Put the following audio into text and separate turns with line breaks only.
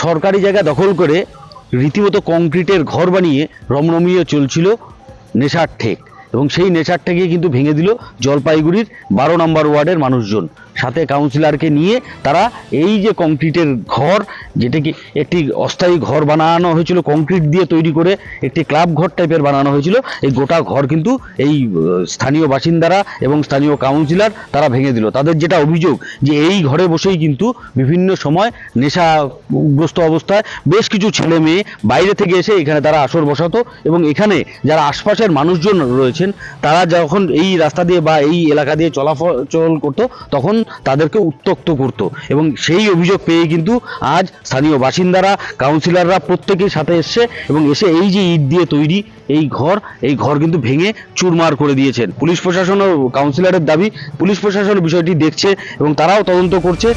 সরকারি জায়গা দখল করে রীতিমতো কংক্রিটের ঘর বানিয়ে রমরমিয়ে চলছিল নেশার ঠেক, এবং সেই নেশার ঠেকে কিন্তু ভেঙে দিল জলপাইগুড়ির 12 নম্বর ওয়ার্ডের মানুষজন। সাথে কাউন্সিলরকে নিয়ে তারা এই যে কংক্রিটের ঘর, যেটাকে একটি অস্থায়ী ঘর বানানো হয়েছিল কংক্রিট দিয়ে তৈরি করে, একটি ক্লাব ঘর টাইপের বানানো হয়েছিল, এই গোটা ঘর কিন্তু এই স্থানীয় বাসিন্দারা এবং স্থানীয় কাউন্সিলর তারা ভেঙে দিল। তাদের যেটা অভিযোগ যে এই ঘরে বসেই কিন্তু বিভিন্ন সময় নেশাগ্রস্ত অবস্থায় বেশ কিছু ছেলে মেয়ে বাইরে থেকে এসে এখানে তারা আসর বসাতো, এবং এখানে যারা আশপাশের মানুষজন রয়েছেন তারা যখন এই রাস্তা দিয়ে বা এই এলাকা দিয়ে চলাচল করতো তখন তাদেরকে উত্ত্যক্ত করত, এবং সেই অভিযোগ পেয়ে কিন্তু আজ স্থানীয় বাসিন্দারা কাউন্সিলররা প্রত্যেকেই সাথে এসছে, এবং এসে এই যে ইট দিয়ে তৈরি এই ঘর কিন্তু ভেঙে চুরমার করে দিয়েছেন। পুলিশ প্রশাসন ও কাউন্সিলরের দাবি পুলিশ প্রশাসন বিষয়টি দেখছে এবং তারাও তদন্ত করছে।